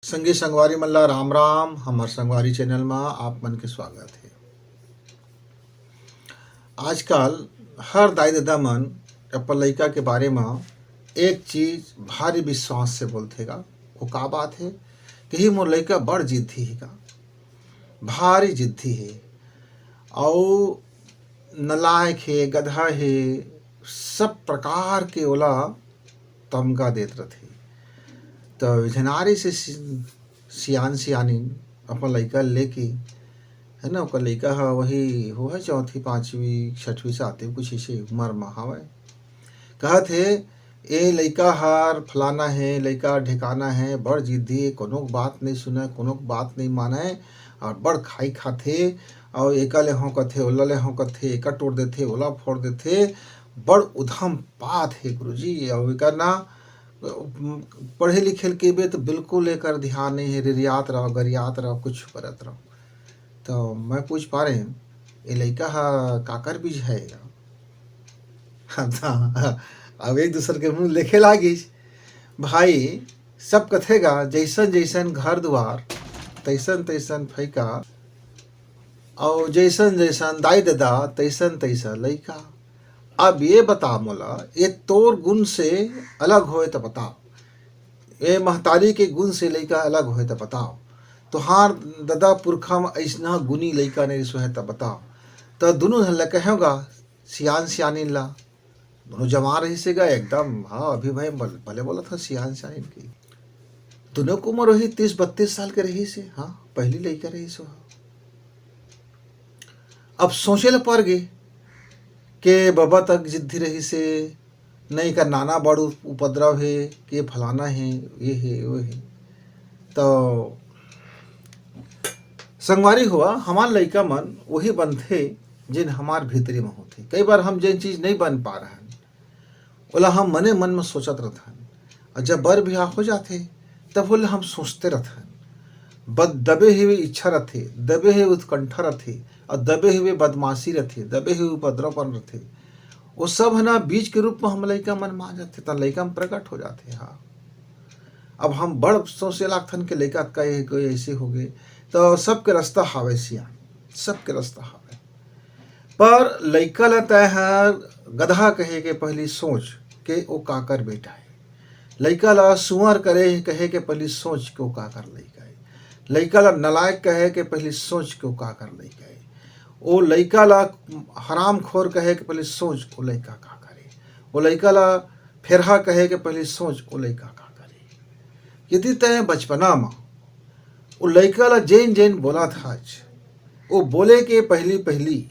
संगी संगवारी मल्ला राम राम। हमार संगवारी चैनल में आप मन के स्वागत है। आजकल हर दाई दादा मन अपन लइका के बारे में एक चीज भारी विश्वास से बोलथेगा। वो का बात है कि ही मोर लइका बड़ जिद्दी है का, भारी जिद्दी है और नलायक है, गधा है, सब प्रकार के ओला तमगा देत रहथे। तो झनारी से सियान सियानिन अपन लइका लेके है ना, ओकर लइका ह वही हो है चौथी पाँचवीं छठवीं से आते कुछ ऐसे उम्र में हवय। कहत है ए लइका हर फलाना है, लइका ढिकाना है, बड़ जिद्दी है, कोनो बात नहीं सुने, कोनो बात नहीं माने और बड़ खाई खाथे और एका ले हों कथे, ओला ले हों कथे, एका तोड़ देथे, ओला फोड़ देथे। बड़ उधम पात है गुरुजी। और एकर ना पढ़े लिखे के बे तो बिल्कुल एकर ध्यान नहीं है, रिरियात रहो, गरियात रहो, कुछ करत रहो। तो मैं पूछ पा रहे हैं ये लइका हा काकर बीज है? अब एक दूसरे के मुंह लेखे लागिस भाई। सब कथेगा जैसन जैसन घर द्वार तैसन तैसन फैका और जैसन जैसन दाई दादा तैसन तैसन लइका। अब ये बता मोला, ये तोर गुण से अलग होए तो बताओ, ये महतारी के गुण से लइका अलग होए तो बताओ, तुहार दादा पुरखा में ऐसना गुनी लइका नहीं सोहे तो बताओ। तो दोनों हल्ला कहोगा सियान सियानिन ला, दोनों जमा रही से गए एकदम। हाँ अभी भाई भले बोला था सियान सियानिन की। दोनों को उम्र रही 30-32 साल के रही से। हाँ पहली लइका रही सो। अब सोचे ल पड़ गए के बाबा तक जिद्दी रही से नहीं का नाना बड़ उपद्रव है कि फलाना है, ये है वो है। तो संगवारी हुआ हमार लइका मन वही बनथे जिन हमार भीतरी में होथे। कई बार हम जिन चीज नहीं बन पा रहे हैं ओला हम मने मन में सोचत रहथन और जब बर बिहार हो जाते तब बोले हम सोचते रहथन। दबे हुए इच्छा रथे, दबे हुए उत्कंठा रथे और दबे हुए बदमाशी रथे, दबे हुए उपद्रवपन रथे। वो सब है ना बीज के रूप में हम लइका मन में आ जाते, तो लइका में प्रकट हो जाते। हाँ अब हम बड़ सोचे लागथन के लइका का कोई ऐसे हो गए। तो सबके रास्ता हावे सियान, सबके रास्ता हावे, पर लइका ल तय गधा कहे के पहली सोच के ओ काकर बेटा है। लइका ला सुअर करे कहे के पहली सोच के ओ काकर लइका है। लइका ला नलायक कहे के पहली सोच के ओ काकर लइका है। ओ लइका ला हराम खोर कहे के पहली सोच ओ लइका का करे। ओ लइका ला फेरहा कहे के पहली सोच ओ लइका का करे। यदि तय बचपना में ओ लइका ला जैन जैन बोला था वो बोले के पहली पहली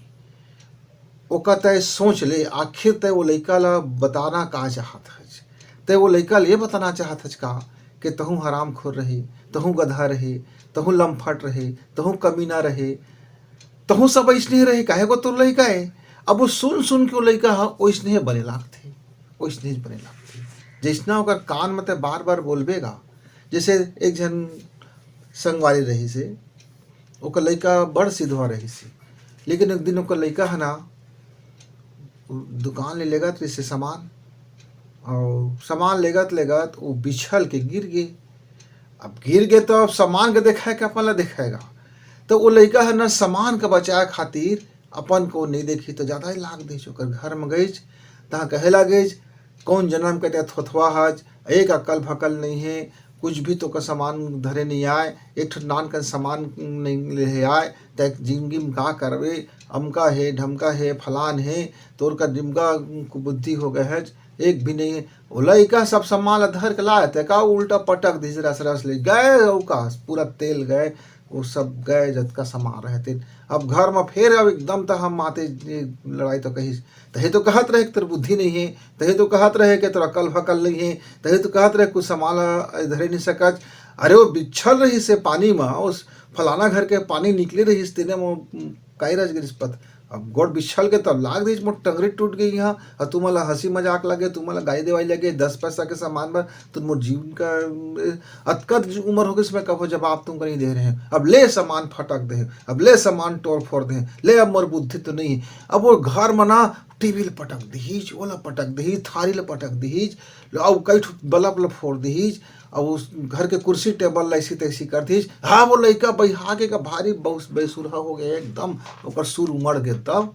ओका तय सोच ले, आखिर तय वो लइका ला बताना का चाहत है। तय वो लइका ये बताना चाहत है का कि तहु हराम खोर रहे, तहु गधा रहे, तहु लम्फट रहे, तहु कमीना रहे, तहु सब ऐसने रहे, काहे को तो लइका है। अब वो सुन सुन के वो लइका ओइसने बने लागथे, ओइसने बने लागथे जैसना ओकर कान में ते बार बार बोलबेगा। जैसे एक जन संगवारी रही से, ओकर लइका बड़ सिधवा रही से, लेकिन एक दिन ओकर लइका है ना दुकान ले लेगत से सामान, और सामान लेगत लेगत वो बिछल के गिर गए। अब गिर गए तो अब सामान के देखाए के अपन ला दिखाएगा। तो वो लइका है ना सामान के बचाए खातिर अपन को नहीं देखी तो ज़्यादा ही लाग दे। ओकर घर में गई तहाँ कहे लगे कौन जन्म के थोथवा हज, एक अकल भकल नहीं है, कुछ भी तो का सामान धरे नहीं आए, एक ठो नान का सामान नहीं ले आए, तक जिंदगी में का करवे, अमका है ढमका है फलान है, तोर का डिमका बुद्धि हो गए है, एक भी नहीं है। वो लइका सब सामान धर के लाए थे का उल्टा पटक दी, रस रस ले गए, का पूरा तेल गए, वो सब गए जतका सामान रहते। अब घर में फिर अब एकदम तक हम माते लड़ाई तो कही तहे तो कहत रहे तेरे बुद्धि नहीं है, तहे तो कहत रहे कि तेरा अकल भकल नहीं है, तहे तो कहत रहे कुछ सामान धरे नहीं सकत। अरे वो बिछल रही से पानी में, उस फलाना घर के पानी निकले रही तेने में काई रज गिरिस पत। अब गोड़ बिछल के तब लाग दी मोट टंगरी टूट गई यहाँ, और तुम्हारा हंसी मजाक लगे, तुम्हारा गाय देवाई लगे, 10 पैसा के सामान पर तुम मोट जीवन का अतकत उम्र हो गई इसमें कहो जवाब तुम कहीं दे रहे हैं। अब ले सामान फटक दे, अब ले सामान तोड़ फोड़ दे, ले अब मोर बुद्धि तो नहीं है। अब वो घर में ना टीवी ल पटक दीज, ओला पटक दीज, थारी ल पटक दीज, अब कई बल्ब ल फोड़ दीज, अब उस घर के कुर्सी टेबल ल ऐसी तैसी कर दीज। हाँ वो लड़का बैहा के भारी बेसुरा हो गया एकदम, ओकर सुर उमड़ गए। तब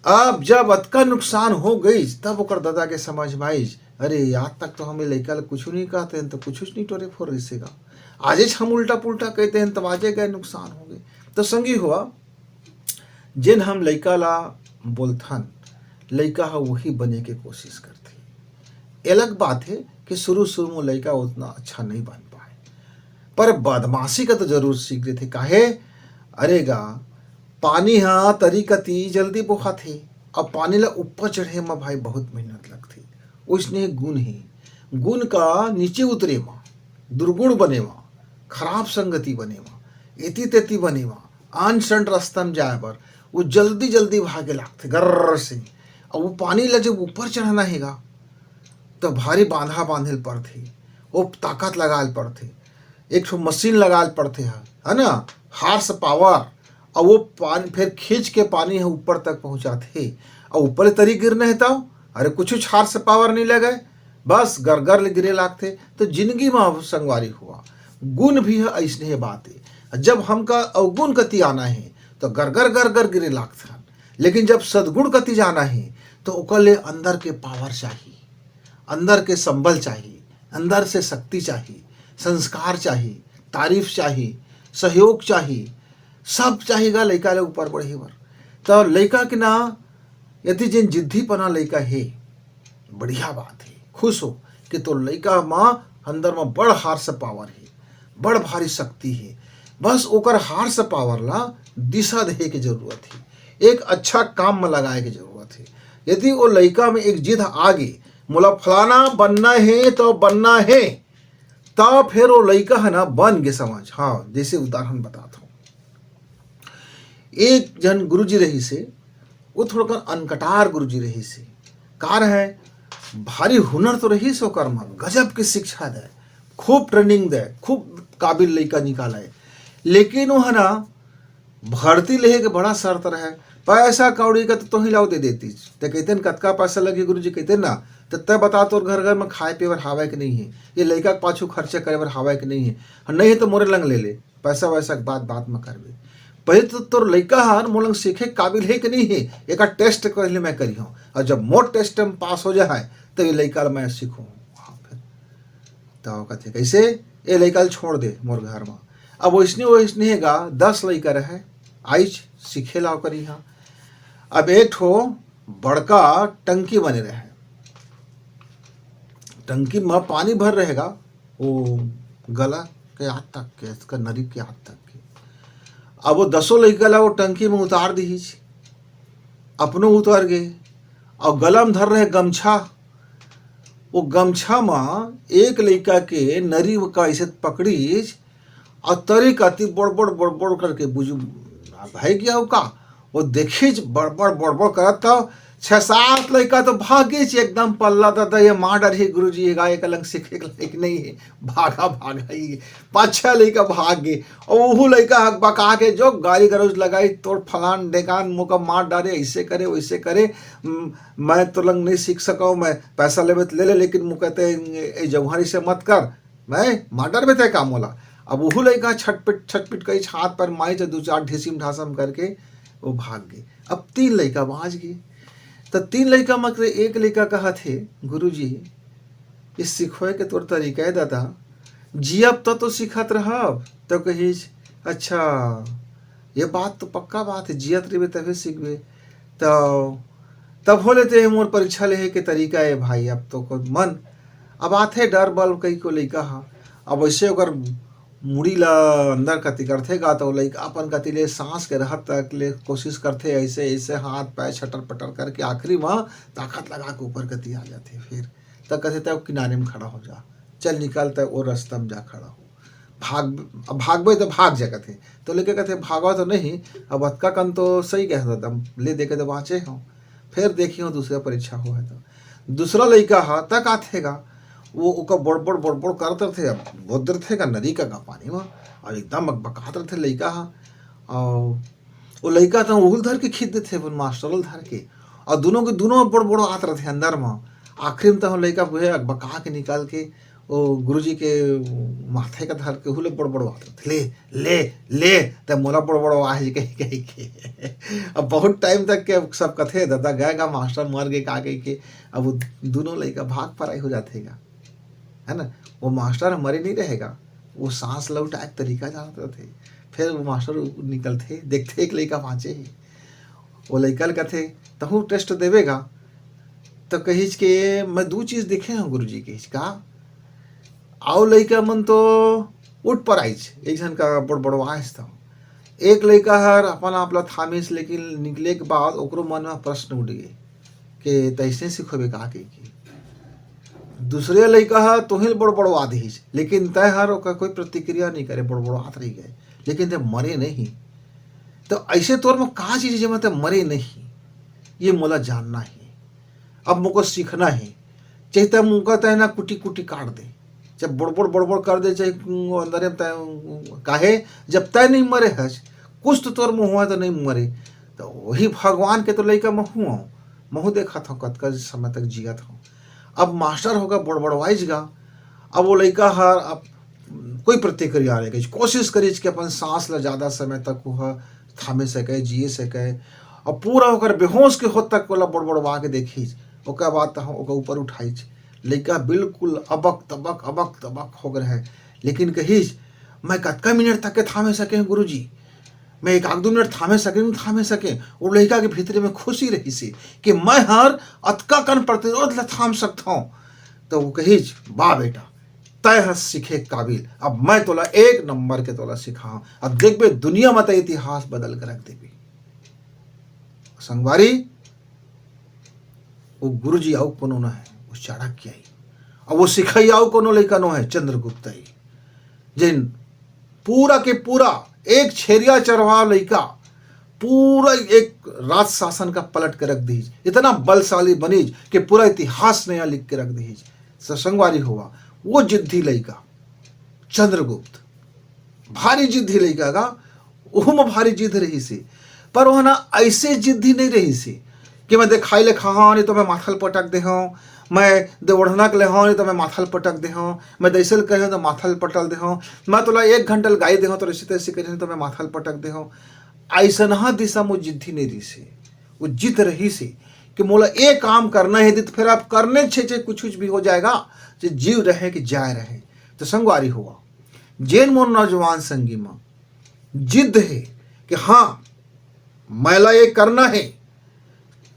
अब जब अतका नुकसान हो गई तब ओकर दादा के समझ में आई, अरे आज तक तो हमें लड़का ल कुछ नहीं कहते हैं, तो कुछ नहीं टोरे फोर ऐसेगा, आज हम उल्टा पुल्टा कहते हैं तब आजे गए नुकसान हो गए। तो संगी हुआ जिन हम लड़का ला बोलथन, लड़का है वही बने के कोशिश करते। अलग बात है कि शुरू शुरू में लड़का उतना अच्छा नहीं बन पाए, पर बदमाशी का तो जरूर सीख रहे थे। काहे? अरे गा पानी हाँ तरीकती जल्दी बोहा थे, अब पानी ला ऊपर चढ़े में भाई बहुत मेहनत लगती। उसने गुण है, गुण का नीचे उतरे में दुर्गुण बने में, खराब संगति बने में, एती तेती बने में, आन सन रास्ता में जाए बर वो जल्दी जल्दी भागे लागते गर्र से। और वो पानी ला जब ऊपर चढ़ना हैगा तो भारी बांधा बांधे पड़ते, वो ताकत लगाल पड़ते, एक ठो मशीन लगाल पड़ते है ना, हार्स पावर। और वो पानी फिर खींच के पानी है ऊपर तक पहुंचाते, और ऊपर तरी गिरने है तब अरे कुछ हार्स पावर नहीं लगे, बस गरगर गिरे लागते। तो जिंदगी में संगवारी हुआ गुण भी है ऐसने है बात है। जब हमका अवगुण कति आना है तो गरगर गरगर गिरे लागते, लेकिन जब सदगुण कति जाना है तो ओकर ले अंदर के पावर चाहिए, अंदर के संबल चाहिए, अंदर से शक्ति चाहिए, संस्कार चाहिए, तारीफ चाहिए, सहयोग चाहिए, सब चाहिएगा लड़का ले ऊपर बढ़े बर। तो लड़का के ना यदि जिन जिद्दीपना लड़का है बढ़िया बात है, खुश हो कि तो लड़का माँ अंदर में बड़ हार्स पावर है, बड़ भारी शक्ति है। बस ओकर हार्स पावर ला दिशा दे के जरूरत है, एक अच्छा काम में लगाए के जरूरत है। यदि वो लड़का में एक जिद आगे मोला फलाना बनना है तो बनना है, तब फिर वो लड़का है ना बन के समझ। हाँ जैसे उदाहरण बताता हूँ, एक जन गुरुजी रही से, वो थोड़ा अनकटार गुरुजी रही से, कार है भारी हुनर तो रही से ओकर में, गजब की शिक्षा दे, खूब ट्रेनिंग दे, खूब काबिल लड़का निकाले, लेकिन वो है ना भर्ती लेहे के बड़ा शर्त रहे, पैसा कौड़ी का तो ही लाओ दे देती। तो कहते न कतका पैसा लगे गुरुजी, कहते ना तो तय बता तोर घर घर में खाए पिए बर हावे के नहीं है, ये लड़का के पाछू खर्चा करे बर हावे के नहीं है, नहीं है तो मोरे लंग ले ले, पैसा वैसा के बात में करबे। पहले तो तोर लड़का हर मोर लंग सीखे काबिल है कि नहीं है, एक टेस्ट कर ले मैं करी हूँ, और जब मोर टेस्ट में पास हो जाए तो ये लड़का मैं सीखूँ। हाँ फिर तो कहते कैसे ये लड़का छोड़ दे मोर घर में। अब वैसने हैगा 10 लड़का रहे आइज सीखे लाओ करी। हाँ अब एक ठो बड़का टंकी बने रहे, टंकी में पानी भर रहेगा वो गला के हाथ तक के, इसका नरी के हाथ तक के। अब वो 10 लड़का ला वो टंकी में उतार दीज, अपनों उतार गए, और गला में धर रहे गमछा, वो गमछा में एक लड़का के नरी का ऐसे पकड़ीज और तरी काती बड़बड़ बड़बड़ करके बुझ भाई गया हो का, वो देखीज बड़बड़ बड़बड़ करत था। 6-7 लड़का तो भागे एकदम पल्ला दादा ये माँ डर है गुरुजी ये गाय कलंग सीखे लायक नहीं है, भागा ही 5-6 लड़का भाग गए। और वो लड़का हक बका के जो गाली गलौज लगाई, तोड़ फलान डेकान मुँह का मार डाले, ऐसे करे वैसे करे, मैं तो लंग नहीं सीख सका, मैं पैसा ले ले लेकिन मुँह कहते जौहरी से मत कर, मैं मार में तय काम होला। अब वो लड़का छटपिट कई हाथ पर माई तो 2-4 ढिसिम ढासम करके वो भाग गए। अब 3 लड़का बाज गए। तो 3 लड़का मतलब एक लड़का कहा थे गुरुजी इस सिखोए के तोर तरीका है दादा जियब तो सिखत रहब। तो कहीज अच्छा ये बात तो पक्का बात है, जियत रहे तभी सीखबे। तो तब हो लेते मोर परीक्षा ले के तरीका है भाई। अब तो मन अब आते डर बल कई को लड़का हा, अब वैसे अगर मुड़ी ला अंदर कति करते गा तो लड़का अपन कति ले सांस के रहत तक ले कोशिश करते, ऐसे ऐसे हाथ पैर छटर पटर करके आखिरी में ताकत लगा के ऊपर कति आ जाते। फिर तब कहते तब किनारे में खड़ा हो जा, चल निकलता वो रास्ता में जा खड़ा हो, अब भागबे तो भाग जा कहते। तो लेके कहते भागवा तो नहीं, अब अतका कन तो सही कह दम ले दे के तो बाँचे हों। फिर देखी हो दूसरा परीक्षा हो है तो दूसरा लड़का हा तक आतेगा, वो ओका बड़बड़ करते थे, अब बोधर थे का नदी का पानी में, और एकदम बकाते थे लड़का हा। और वो लड़का तो उगल धर के खींच थे मास्टर धर के, और दोनों के दोनों बड़ बड़ आत रथे अंदर में। आखिर में तो हम लड़का हुए बका के निकाल के वो गुरुजी के माथे का धर के हुले बड़ बड़ आत रथे, ले ले ले तब मोला बड़ बड़ आवाज कही के अब बहुत टाइम तक के सब कथे दादा गएगा मास्टर मर गए का कही के। अब वो दोनों लड़का भाग पराई हो जातेगा, है ना। वो मास्टर मरे नहीं रहेगा, वो सांस लौटा एक तरीका जानते थे। फिर वो मास्टर निकलते देखते एक लड़का बाँचे ही, वो लड़का कहते तहु टेस्ट देवेगा तो कहीच के मैं दो चीज़ देखे हैं गुरुजी के का। आओ लड़का मन तो उठ पर आइज, एक जन का बड़ बड़वाइस था। एक लड़का हर अपन आपला थामिस, लेकिन निकले के बाद ओकरो मन में प्रश्न उठ गए कि तैसे सिखोबे का की। दूसरे लड़का हर तुहिल बड़ बड़वा दीज, लेकिन तय हर ओका कोई प्रतिक्रिया नहीं करे, बड़ बड़वात रह गए, लेकिन ते मरे नहीं। तो ऐसे तौर में कहा चीज जब ते मरे नहीं, ये मोला जानना है, अब मुझको सीखना है। चाहे तय मुँह तय ना कुटी कुटी काट दे, चाहे बड़बड़ कर दे, चाहे अंदर तय काहे जब तय नहीं मरे हज कुछ तो तोर मुँह हुआ तो नहीं मरे। तो वही भगवान के तो लड़का महू महू देखा था कतका समय तक जिया था। अब मास्टर होगा बड़बड़वाइज गा, अब वो लड़का हर अब कोई प्रतिक्रिया नहीं करी, कोशिश करी कि अपन सांस ला ज़्यादा समय तक वह थामे सके, जिए सके, और पूरा होकर बेहोश के होत तक वाला बड़बड़वा के देखी। ओकर बाद तो ओकर ऊपर उठाई, लड़का बिल्कुल अबक तबक हो गए है। लेकिन कहीज मैं कतका मिनट तक के थामे सके गुरुजी, मैं एक आध दो मिनट थामे सके। और लड़का के भीतर में खुशी रही से कि मैं हर अतका कन प्रतिरोध ला थाम सकता हूँ। तो वो कहीज वाह बेटा तय हर सीखे काबिल, अब मैं तोला एक नंबर के तोला सिखा, अब देख बे दुनिया मत इतिहास बदल कर रख देवी। संगवारी वो गुरुजी आओ कोनो न है, वो चाणक्य आई, और वो सिखाई आओ कोनो लड़का नो है चंद्रगुप्त आई, जिन पूरा के पूरा एक छेरिया चरवा लड़का पूरा एक राज शासन का पलट के रख दीज, इतना बलशाली बनीज कि पूरा इतिहास नया लिख के रख दीज। संगवारी हुआ वो जिद्दी लड़का चंद्रगुप्त, भारी जिद्दी लड़का का, वो भारी जिद रही सी, पर वह ना ऐसे जिद्दी नहीं रही सी कि मैं दिखाई ले खा नहीं तो मैं माथल पटक दे हूँ, मैं दौड़ना के ले हाँ नहीं तो मैं माथल पटक दे हूँ, मैं दैसल कहे तो माथल पटल दे हूँ, मैं तोला 1 घंटा गाई दे हूँ तो ऐसे तैसे कहे तो मैं माथल पटक दे हूँ। ऐसा दिशा मुझ जिद्दी नहीं रही से, वो जिद रही से कि मोला एक काम करना है, तो फिर आप करने छे कुछ भी हो जाएगा, जो जीव रहे कि जाए रहे। तो संगवारी हुआ जैन मोर नौजवान संगी में जिद है कि हाँ मैला ये करना है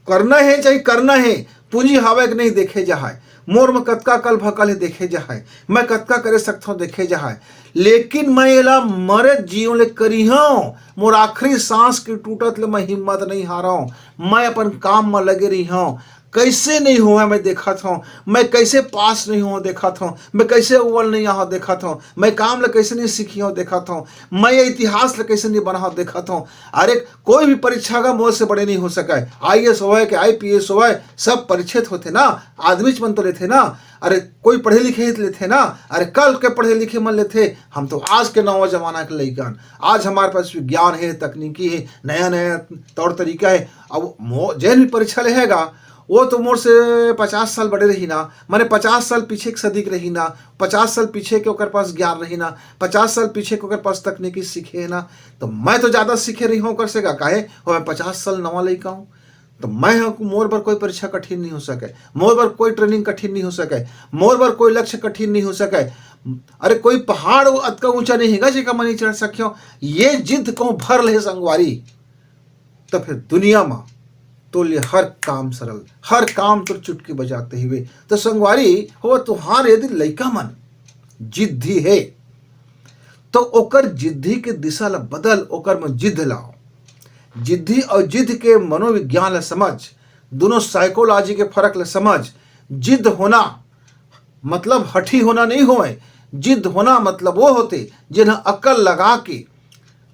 चाहे करना है, पूंजी हावे कि नहीं देखे जाए, मोर में कतका कल भकल है देखे जाए, मैं कतका करे सकता हूँ देखे जाए, लेकिन मैं एला मरे जीव ले करी हूँ, मोर आखिरी सांस की टूटत ले मैं हिम्मत नहीं हारा हूँ, मैं अपन काम में लगे रही हूँ। कैसे नहीं हुआ मैं देखा था, मैं कैसे पास नहीं हुआ देखा था, मैं कैसे अव्वल नहीं यहाँ देखा था, मैं काम ले कैसे नहीं सीखी हूँ देखा था, मैं ये इतिहास ले कैसे नहीं बना देखा था। अरे कोई भी परीक्षा का मोल से बड़े नहीं हो सका है, IAS हो कि IPS हो, सब परीक्षित होते ना, आदमी मन तो लेते ना, अरे कोई पढ़े लिखे ही लेते ना, अरे कल के पढ़े लिखे मन लेते। हम तो आज के नवा जमाना के लइकन, आज हमारे पास विज्ञान है, तकनीकी है, नया नया तौर तरीका है। अब जैन भी परीक्षा लेगा वो तो मोर से 50 साल बड़े रही ना, मैंने 50 साल पीछे के सदीक रही ना, 50 साल पीछे के ओकर पास ज्ञान रही ना, 50 साल पीछे के ओकर पास तकनीकी सीखे है ना। तो मैं तो ज़्यादा सीखे रही हूँ कर सका काहे, और मैं 50 साल नवा लड़का हूँ। तो मैं मोर पर कोई परीक्षा कठिन नहीं हो सके, मोर पर कोई ट्रेनिंग कठिन नहीं हो सके, मोर पर कोई लक्ष्य कठिन नहीं हो सके। अरे कोई पहाड़ अतका ऊंचा नहीं है जेका मैं नहीं चढ़ सकियो, ये जिद को भर ले संगवारी, तो फिर दुनिया में तो ले हर काम सरल, हर काम तो चुटकी बजाते हुए। तो संगवारी हो तुहार यदि लइका मन जिद्दी है तो ओकर जिद्दी के दिशा ला बदल, ओकर में जिद लाओ। जिद्दी और जिद के मनोविज्ञान ला समझ, दोनों साइकोलॉजी के फर्क ला समझ। जिद होना मतलब हठी होना नहीं होए, जिद होना मतलब वो होते जिन्हें अकल लगा के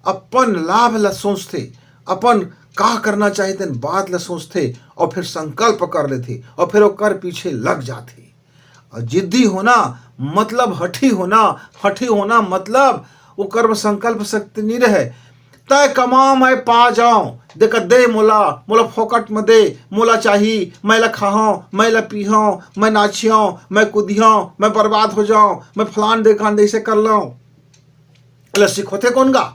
अपन लाभ ला सोचते, अपन का करना चाहते बात ला सोचते और फिर संकल्प कर लेते और फिर वो कर पीछे लग जाते। और जिद्दी होना मतलब हठी होना, हठी होना मतलब वो कर्म संकल्प शक्ति नहीं रहे तय कमा मैं पा जाऊं, देख दे मोला, मोला फोकट में दे, मोला चाहिए, मैं ला खाऊं, मैं ला पीऊं, मैं नाचियों, मैं कूदियों, मैं बर्बाद हो जाऊं, मैं फलान देखा ऐसे कर लूं। अरे सिख होते कौन गा?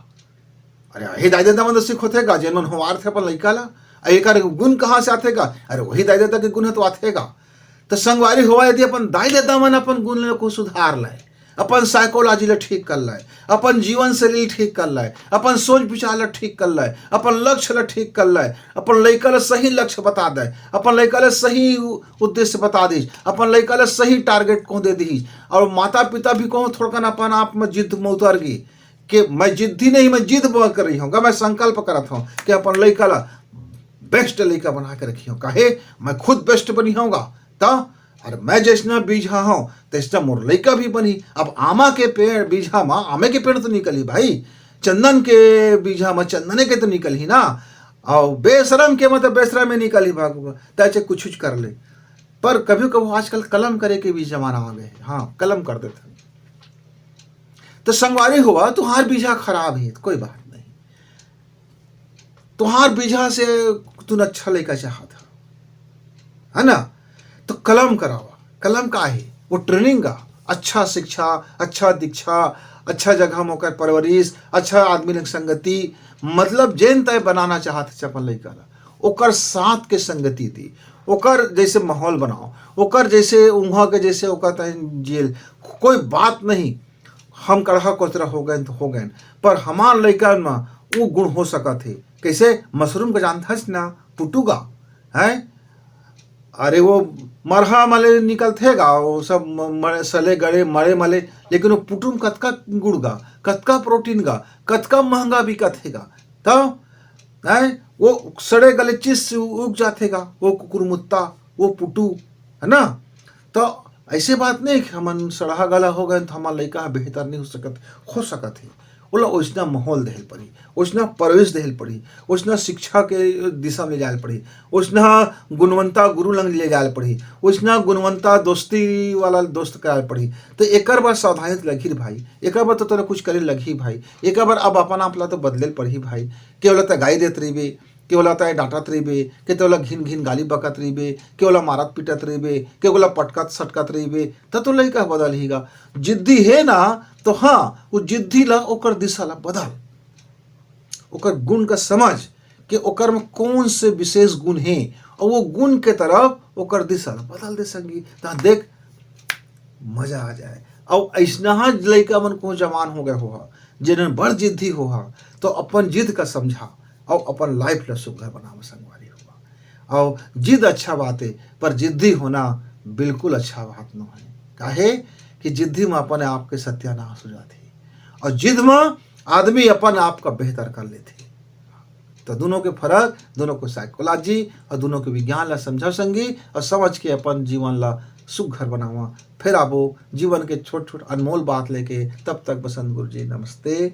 अरे वही दाई देता मन सिख होते गा जेन मन होवार थे अपन लइका ला। एक गुण कहाँ से आते गा? अरे वही दाई देता के गुण है तो आते गा। तो संगवारी हुआ यदि अपन दाई देता मन अपन गुण को सुधार लाए, अपन साइकोलॉजी ला ठीक कर लाए, अपन जीवन शैली ठीक कर लाए, अपन सोच विचार ला ठीक कर लाए, अपन लक्ष्य ला ठीक कर लाए, अपन लइका ला सही लक्ष्य बता दे, अपन लइका ला सही उद्देश्य बता दी, अपन लइका ला सही टारगेट को दे दी। और माता पिता भी को थोड़ा अपन आप में जिद में उतर गई कि मैं जिद्दी नहीं, मैं जिद कर रही हूँ, मैं संकल्प करत हूँ कि अपन लइका ला बेस्ट लइका बना के रखी हूँ। काहे? मैं खुद बेस्ट बनी होगा तो, और मैं जैसना बीजा हूँ तैसना मोर लइका भी बनी। अब आमा के पेड़ बीजा में आमे के पेड़ तो निकली भाई, चंदन के बीजा में चंदने के तो निकली ना, और बेशरम के मतलब बेशरम में निकली भाग तैसे कुछ कर ले। पर कभी कभी आजकल कलम करे के भी जमाना आ गए, हाँ कलम कर देते। तो संगवारी हुआ तुहार बीजा खराब है, कोई बात नहीं, तुहार बीजा से तू अच्छा लइका चाहत है ना, तो कलम करावा। कलम का है वो ट्रेनिंग का, अच्छा शिक्षा, अच्छा दीक्षा, अच्छा जगह मोकर परवरिश, अच्छा आदमी लग संगति, मतलब जेन तय बनाना चाहते चपल लइका ला ओकर साथ के संगति दी, ओकर जैसे माहौल बनाओ, ओकर जैसे उहाँ के जैसे ओकर तय जेल। कोई बात नहीं हम कड़हा कोतरा हो गए तो हो गए, पर हमार लइका में वो गुण हो सकत है। कैसे? मशरूम का जानता ना, पुटुगा है, अरे वो मरहा मले निकलतेगा, वो सब सले गड़े मरे मले, लेकिन वो पुटुम कतका गुड़ गा, कतका प्रोटीन गा, कतका महंगा बिकत हैगा। तो है वो सड़े गले चीज से उग जातेगा, वो कुकुरमुत्ता, वो पुटू है ना। तो ऐसे बात नहीं कि हमन सड़हा गला हो गए तो हमारा लइका बेहतर नहीं हो सकत है। बोला उसना माहौल देहल पड़ी, उसना परवेश देहल पड़ी, उसना शिक्षा के दिशा में ले जाए पड़ी, उसना गुणवंता गुरु लंग ले जाए पड़ी, उसना गुणवंता दोस्ती वाला दोस्त कराए पड़ी। तो एक बार सावधानी लगी भाई, एक बार तो तोरा कुछ करे लगी भाई, एक बार अब अपन आपला तो बदले पड़ी भाई। केवल तो गाई देत रही, केवल डांटत रहीबे, केवल घिन घिन गाली बकत रहीबे, केवल मारत पिटत रहीबे, केवल पटकत सटकत रहीबे, तो लइका बदल हीगा। जिद्दी है ना तो हाँ वो जिद्दी ला ओकर दिशा ला बदल, ओकर गुण का समझ कि ओकर में कौन से विशेष गुण है और वो गुण के तरफ ओकर दिशा ला बदल दे संगी। तो देख मजा आ जाए। और ऐसा लइका मन को जवान हो गए हो जिन्हें बड़ जिद्दी हो, तो अपन जिद का समझा और अपन लाइफ ला सुघर बनावा संगवारी हुआ। और जिद अच्छा बात है, पर जिद्दी होना बिल्कुल अच्छा बात न है। काहे कि जिद्दी में अपन आप के सत्यानाश हो जाती, और जिद में आदमी अपन आप का बेहतर कर लेते। तो दोनों के फर्क, दोनों को साइकोलॉजी और दोनों के विज्ञान ला समझा संगी, और समझ के अपन जीवन ला सुघर बनावा। फिर आबो जीवन के छोट छोट अनमोल बात लेके, तब तक बसंत गुरु जी नमस्ते।